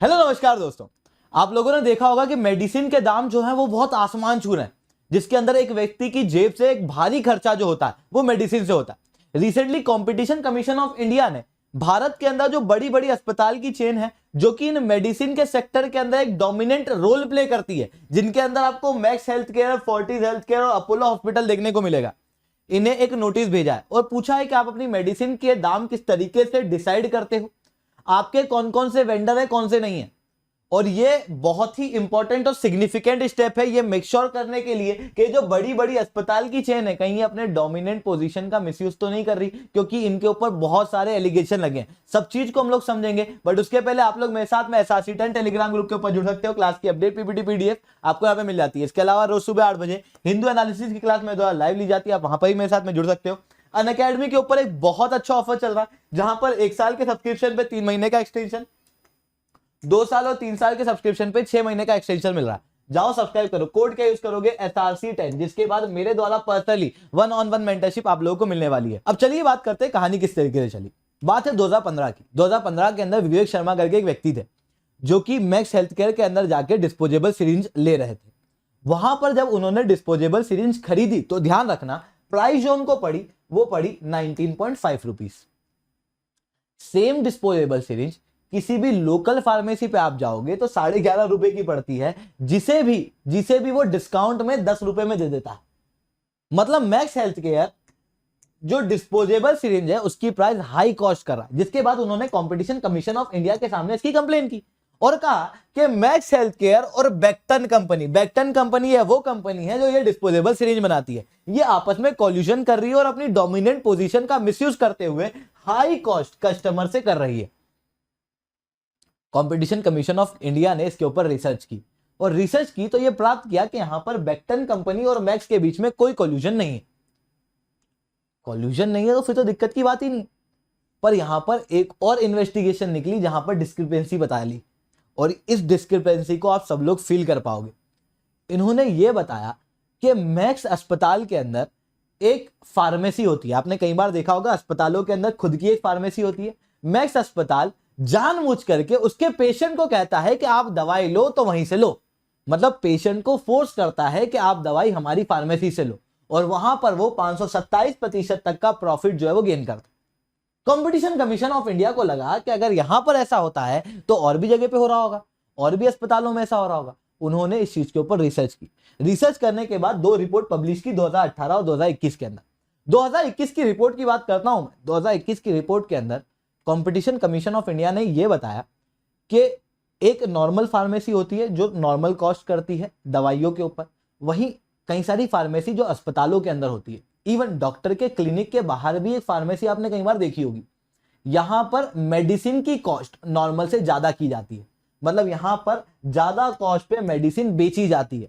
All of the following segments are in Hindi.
हेलो नमस्कार दोस्तों, आप लोगों ने देखा होगा कि मेडिसिन के दाम जो है वो बहुत आसमान छू रहे हैं, जिसके अंदर एक व्यक्ति की जेब से एक भारी खर्चा जो होता है वो मेडिसिन से होता है। Recently competition commission of India ने भारत के अंदर जो बड़ी बड़ी अस्पताल की चेन है जो कि इन मेडिसिन के सेक्टर के अंदर एक डोमिनेंट रोल प्ले करती है, जिनके अंदर आपको max health care, Fortis health care और अपोलो हॉस्पिटल देखने को मिलेगा, इन्हें एक नोटिस भेजा है और पूछा है कि आप अपनी मेडिसिन के दाम किस तरीके से डिसाइड करते हो, आपके कौन कौन से वेंडर है, कौन से नहीं है। और ये बहुत ही इंपॉर्टेंट और सिग्निफिकेंट स्टेप है ये मेक श्योर करने के लिए कि जो बड़ी बड़ी अस्पताल की चेन है कहीं अपने डोमिनेंट पोजीशन का मिसयूज तो नहीं कर रही, क्योंकि इनके ऊपर बहुत सारे एलिगेशन लगे हैं। सब चीज को हम लोग समझेंगे, बट उसके पहले आप लोग मेरे साथ में SRC10 टेलीग्राम ग्रुप के ऊपर जुड़ सकते हो। क्लास की अपडेट पीपीटी पीडीएफ आपको यहाँ पे मिल जाती है। इसके अलावा रोज सुबह 8 बजे हिंदू एनालिसिस की क्लास में लाइव ली जाती है, आप वहां पर ही मेरे साथ में जुड़ सकते हो। अनअकैडमी के ऊपर एक बहुत अच्छा ऑफर चल रहा है जहां पर 1 साल के सब्सक्रिप्शन पे 3 महीने का एक्सटेंशन, 2 साल और 3 साल के सब्सक्रिप्शन पे 6 महीने का एक्सटेंशन मिल रहा है। जाओ सब्सक्राइब करो, कोड क्या यूज करोगे SRC10, जिसके बाद मेरे द्वारा पर्सनली 1-on-1 मेंटरशिप आप लोगों को मिलने वाली है। अब चलिए बात करते हैं कहानी किस तरीके से चली। बात है 2015 की। 2015 के अंदर विवेक शर्मा करके एक व्यक्ति थे जो कि मैक्स हेल्थ केयर के अंदर जाके डिस्पोजेबल सिरिंज ले रहे थे। वहां पर जब उन्होंने डिस्पोजेबल सिरिंज खरीदी तो ध्यान रखना प्राइस जो उनको पड़ी वो पड़ी 19.5 रुपीज। सेम डिस्पोजेबल सिरिंज किसी भी लोकल फार्मेसी पे आप जाओगे तो 11.5 रुपए की पड़ती है, जिसे भी वो डिस्काउंट में 10 रुपए में दे देता है। मतलब मैक्स हेल्थ केयर जो डिस्पोजेबल सिरिंज है उसकी प्राइस हाई कॉस्ट कर रहा है, जिसके बाद उन्होंने कंपटीशन कमीशन ऑफ इंडिया के सामने इसकी कंप्लेन की और कहा कि मैक्स हेल्थ केयर और बेक्टन कंपनी है वो कंपनी है जो ये डिस्पोजेबल सिरिंज बनाती है, ये आपस में कॉल्यूशन कर रही है और अपनी डोमिनेंट पोजीशन का मिसयूज करते हुए हाई कॉस्ट कस्टमर से कर रही है। कंपटीशन कमीशन ऑफ इंडिया ने इसके ऊपर रिसर्च की और रिसर्च की तो यह प्राप्त किया कि यहां पर बेक्टन कंपनी और मैक्स के बीच में कोई कॉल्यूशन नहीं है। कॉल्यूशन नहीं है तो फिर तो दिक्कत की बात ही नहीं। पर यहां पर एक और इन्वेस्टिगेशन निकली जहां पर डिस्क्रिपेंसी बता ली और इस डिस्क्रिपेंसी को आप सब लोग फील कर पाओगे। इन्होंने यह बताया कि मैक्स अस्पताल के अंदर एक फार्मेसी होती है, आपने कई बार देखा होगा अस्पतालों के अंदर खुद की एक फार्मेसी होती है। मैक्स अस्पताल जानबूझ करके उसके पेशेंट को कहता है कि आप दवाई लो तो वहीं से लो, मतलब पेशेंट को फोर्स करता है कि आप दवाई हमारी फार्मेसी से लो और वहां पर वो 527% तक का प्रॉफिट जो है वो गेन करता है। कंपटीशन कमीशन ऑफ इंडिया को लगा कि अगर यहां पर ऐसा होता है तो और भी जगह पे हो रहा होगा, और भी अस्पतालों में ऐसा हो रहा होगा। उन्होंने इस चीज के ऊपर रिसर्च की। रिसर्च करने के बाद 2 रिपोर्ट पब्लिश की 2018 और 2021 के अंदर। 2021 की रिपोर्ट की बात करता हूं मैं। 2021 की रिपोर्ट के अंदर कंपटीशन कमीशन ऑफ इंडिया ने यह बताया कि एक नॉर्मल फार्मेसी होती है जो नॉर्मल कॉस्ट करती है दवाइयों के ऊपर, वहीं कई सारी फार्मेसी जो अस्पतालों के अंदर होती है। इवन डॉक्टर के क्लिनिक के बाहर भी एक फार्मेसी आपने कई बार देखी होगी। यहां पर मेडिसिन की कॉस्ट नॉर्मल से ज्यादा की जाती है, मतलब यहां पर ज्यादा कॉस्ट पे मेडिसिन बेची जाती है।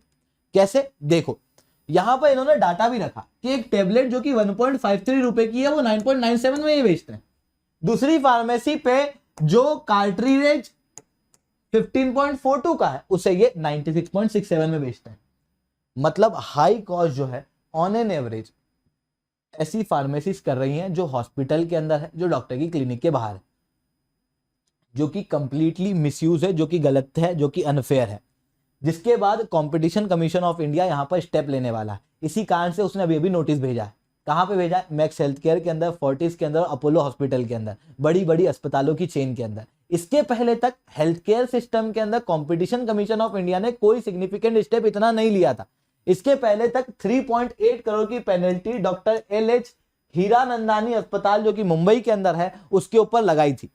कैसे देखो, यहां पर इन्होंने डाटा भी रखा कि एक टेबलेट जो कि 1.53 रुपए की है वो 9.97 में ही बेचते हैं। दूसरी फार्मेसी पे जो कार्ट्रिज 15.42 का है उसे ये 96.67 में बेचते हैं। मतलब हाई कॉस्ट जो है ऑन एन एवरेज ऐसी फार्मेसीज कर रही हैं जो हॉस्पिटल के अंदर है, जो डॉक्टर की क्लिनिक के बाहर है, जो कि कंप्लीटली मिसयूज है, जो कि गलत है, जो कि अनफेयर है। जिसके बाद कंपटीशन कमीशन ऑफ इंडिया यहां पर स्टेप लेने वाला है। इसी कारण से उसने अभी नोटिस भेजा है। कहां पे भेजा है? मैक्स हेल्थ केयर के अंदर, फोर्टिस के अंदर, अपोलो हॉस्पिटल के अंदर, बड़ी बड़ी अस्पतालों की चेन के अंदर। इसके पहले तक हेल्थ केयर सिस्टम के अंदर कंपटीशन कमीशन ऑफ इंडिया ने कोई सिग्निफिकेंट स्टेप इतना नहीं लिया था। इसके पहले तक 3.8 करोड़ की पेनल्टी डॉक्टर LH हीरानंदानी अस्पताल जो कि मुंबई के अंदर है उसके ऊपर लगाई थी।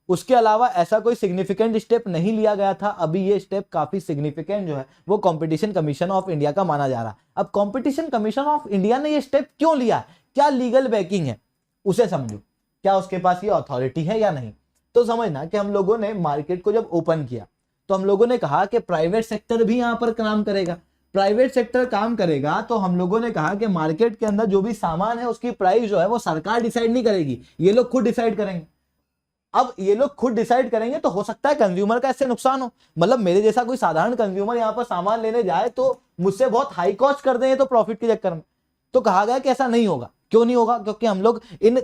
उसके अलावा ऐसा कोई सिग्निफिकेंट स्टेप नहीं लिया गया था। अभी ये स्टेप काफी सिग्निफिकेंट जो है वो कंपटीशन कमीशन ऑफ इंडिया का माना जा रहा है। अब कंपटीशन कमीशन ऑफ इंडिया ने ये स्टेप क्यों लिया है, क्या लीगल बैकिंग है, उसे समझो। क्या उसके पास ये अथॉरिटी है या नहीं। तो समझना कि हम लोगों ने मार्केट को जब ओपन किया तो हम लोगों ने कहा कि प्राइवेट सेक्टर भी यहां पर काम करेगा। प्राइवेट सेक्टर काम करेगा तो हम लोगों ने कहा कि मार्केट के अंदर जो भी सामान है उसकी प्राइस जो है वो सरकार डिसाइड नहीं करेगी, ये लोग खुद डिसाइड करेंगे। अब ये लोग खुद डिसाइड करेंगे तो हो सकता है कंज्यूमर का इससे नुकसान हो। मतलब मेरे जैसा कोई साधारण कंज्यूमर यहां पर सामान लेने जाए तो मुझसे बहुत हाई कॉस्ट कर दें तो प्रॉफिट के चक्कर में। तो कहा गया कि ऐसा नहीं होगा। क्यों नहीं होगा? क्योंकि हम लोग इन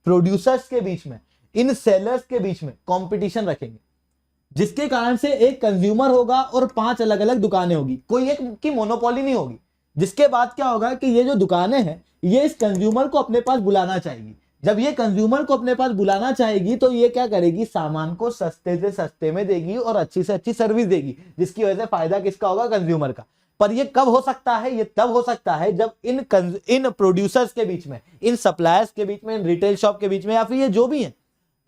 प्रोड्यूसर्स के बीच में, इन सेलर्स के बीच में कंपटीशन रखेंगे। जिसके कारण से एक कंज्यूमर होगा और 5 अलग अलग दुकानें होगी, कोई एक की मोनोपोली नहीं होगी। जिसके बाद क्या होगा कि ये जो दुकानें हैं ये इस कंज्यूमर को अपने पास बुलाना चाहेगी। जब ये कंज्यूमर को अपने पास बुलाना चाहेगी तो ये क्या करेगी, सामान को सस्ते से सस्ते में देगी और अच्छी से अच्छी सर्विस देगी, जिसकी वजह से फायदा किसका होगा, कंज्यूमर का। पर ये कब हो सकता है, ये तब हो सकता है जब इन प्रोड्यूसर्स के बीच में, इन सप्लायर्स के बीच में, इन रिटेल शॉप के बीच में, या फिर ये जो भी है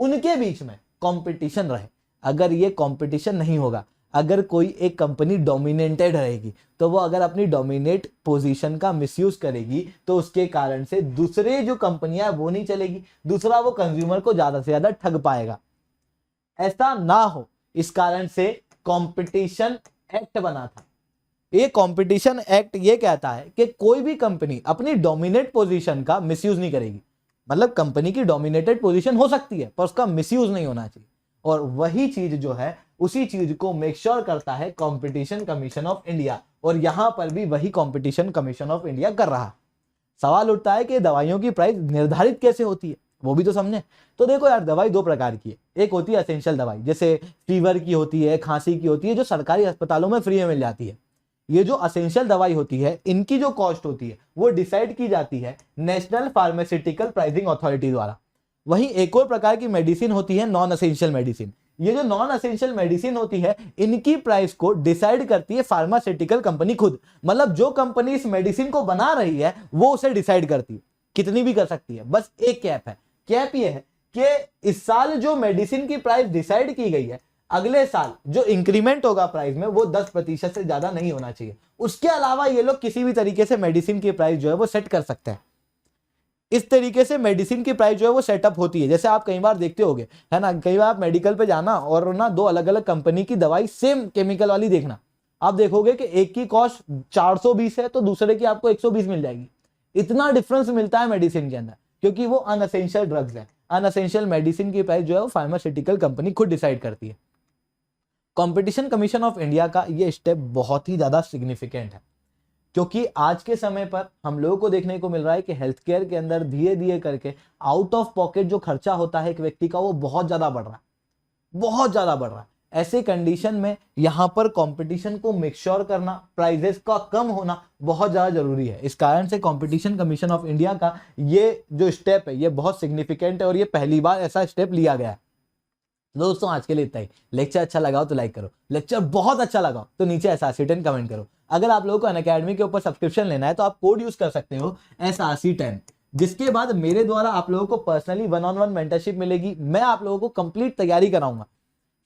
उनके बीच में कंपटीशन रहे। अगर ये कंपटीशन नहीं होगा, अगर कोई एक कंपनी डोमिनेटेड रहेगी, तो वो अगर अपनी डोमिनेट पोजीशन का मिसयूज करेगी तो उसके कारण से दूसरे जो कंपनियां वो नहीं चलेगी, दूसरा वो कंज्यूमर को ज्यादा से ज्यादा ठग पाएगा। ऐसा ना हो इस कारण से कंपटीशन एक्ट बना था। ये कंपटीशन एक्ट ये कहता है कि कोई भी कंपनी अपनी डोमिनेट पोजीशन का मिसयूज नहीं करेगी। मतलब कंपनी की डोमिनेटेड पोजीशन हो सकती है पर उसका मिसयूज नहीं होना चाहिए। और वही चीज जो है उसी चीज को मेक श्योर करता है कंपटीशन कमीशन ऑफ इंडिया, और यहां पर भी वही कंपटीशन कमीशन ऑफ इंडिया कर रहा है। सवाल उठता है कि दवाइयों की प्राइस निर्धारित कैसे होती है, वो भी तो समझे। तो देखो यार, दवाई दो प्रकार की है। एक होती है एसेंशियल दवाई, जैसे फीवर की होती है, खांसी की होती है, जो सरकारी अस्पतालों में फ्री में मिल जाती है। ये जो एसेंशियल दवाई होती है इनकी जो कॉस्ट होती है वो डिसाइड की जाती है नेशनल फार्मास्यूटिकल प्राइसिंग अथॉरिटी द्वारा। वहीं एक और प्रकार की मेडिसिन होती है नॉन एसेंशियल मेडिसिन। ये जो नॉन एसेंशियल मेडिसिन होती है इनकी प्राइस को डिसाइड करती है फार्मास्यूटिकल कंपनी खुद। मतलब जो कंपनी इस मेडिसिन को बना रही है वो उसे डिसाइड करती है, कितनी भी कर सकती है। बस एक कैप है, कैप ये है कि इस साल जो मेडिसिन की प्राइस डिसाइड की गई है, अगले साल जो इंक्रीमेंट होगा प्राइस में वो 10% से ज्यादा नहीं होना चाहिए। उसके अलावा ये लोग किसी भी तरीके से मेडिसिन की प्राइस जो है वो सेट कर सकते हैं। इस तरीके से मेडिसिन की प्राइस जो है वो सेटअप होती है। जैसे आप कई बार देखते होगे, है ना, कई बार आप मेडिकल पे जाना और ना दो अलग अलग कंपनी की दवाई सेम केमिकल वाली देखना, आप देखोगे कि एक की कॉस्ट 420 है तो दूसरे की आपको 120 मिल जाएगी। इतना डिफरेंस मिलता है मेडिसिन के अंदर, क्योंकि वो अनएसेंशियल ड्रग्स है। अनएसेंशियल मेडिसिन की प्राइस जो है वो फार्मास्यूटिकल कंपनी खुद डिसाइड करती है। कंपटीशन कमीशन ऑफ इंडिया का ये स्टेप बहुत ही ज्यादा सिग्निफिकेंट है, क्योंकि आज के समय पर हम लोगों को देखने को मिल रहा है कि हेल्थ केयर के अंदर धीरे धीरे करके आउट ऑफ पॉकेट जो खर्चा होता है एक व्यक्ति का वो बहुत ज्यादा बढ़ रहा है, बहुत ज्यादा बढ़ रहा है। ऐसे कंडीशन में यहां पर कंपटीशन को मेक श्योर करना, प्राइजेस का कम होना बहुत ज्यादा जरूरी है। इस कारण से कंपटीशन कमीशन ऑफ इंडिया का ये जो स्टेप है ये बहुत सिग्निफिकेंट है और ये पहली बार ऐसा स्टेप लिया गया है। दोस्तों आज के लिए इतना ही। लेक्चर अच्छा लगा हो तो लाइक करो, लेक्चर बहुत अच्छा लगा तो नीचे SRC10 कमेंट करो। अगर आप लोगों को अनअकैडमी के ऊपर सब्सक्रिप्शन लेना है तो आप कोड यूज कर सकते हो SRC10, जिसके बाद मेरे द्वारा आप लोगों को पर्सनली 1-on-1 मेंटरशिप मिलेगी। मैं आप लोगों को कंप्लीट तैयारी कराऊंगा।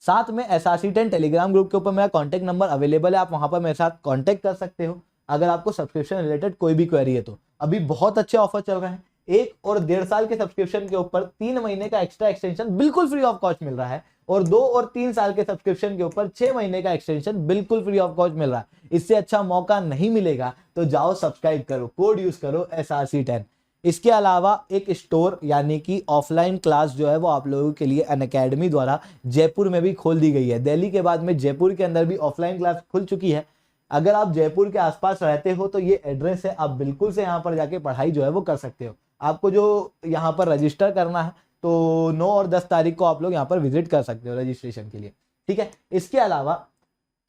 साथ में SRC10 टेलीग्राम ग्रुप के ऊपर मेरा कॉन्टैक्ट नंबर अवेलेबल है, आप वहां पर मेरे साथ कॉन्टैक्ट कर सकते हो अगर आपको सब्सक्रिप्शन रिलेटेड कोई भी क्वेरी है। तो अभी बहुत अच्छे ऑफर चल रहे हैं। 1 और 1.5 साल के सब्सक्रिप्शन के ऊपर 3 महीने का एक्स्ट्रा एक्सटेंशन बिल्कुल फ्री ऑफ कॉस्ट मिल रहा है, और 2 और 3 साल के सब्सक्रिप्शन के ऊपर 6 महीने का एक्सटेंशन बिल्कुल फ्री ऑफ कॉस्ट मिल रहा है। इससे अच्छा मौका नहीं मिलेगा, तो जाओ सब्सक्राइब करो, कोड यूज करो SRC10। इसके अलावा एक स्टोर यानी कि ऑफलाइन क्लास जो है वो आप लोगों के लिए अनअकैडमी द्वारा जयपुर में भी खोल दी गई है। दिल्ली के बाद में जयपुर के अंदर भी ऑफलाइन क्लास खुल चुकी है। अगर आप जयपुर के आसपास रहते हो तो ये एड्रेस है, आप बिल्कुल से यहाँ पर जाके पढ़ाई जो है वो कर सकते हो। आपको जो यहाँ पर रजिस्टर करना है तो 9 और 10 तारीख को आप लोग यहाँ पर विजिट कर सकते हो रजिस्ट्रेशन के लिए, ठीक है। इसके अलावा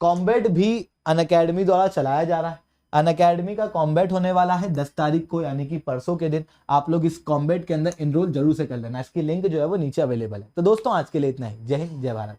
कॉम्बैट भी अनअकैडमी द्वारा चलाया जा रहा है। अनअकैडमी का कॉम्बैट होने वाला है 10 तारीख को, यानी कि परसों के दिन। आप लोग इस कॉम्बैट के अंदर इनरोल जरूर से कर लेना। इसकी लिंक जो है वो नीचे अवेलेबल है। तो दोस्तों आज के लिए इतना ही। जय हिंद, जय भारत।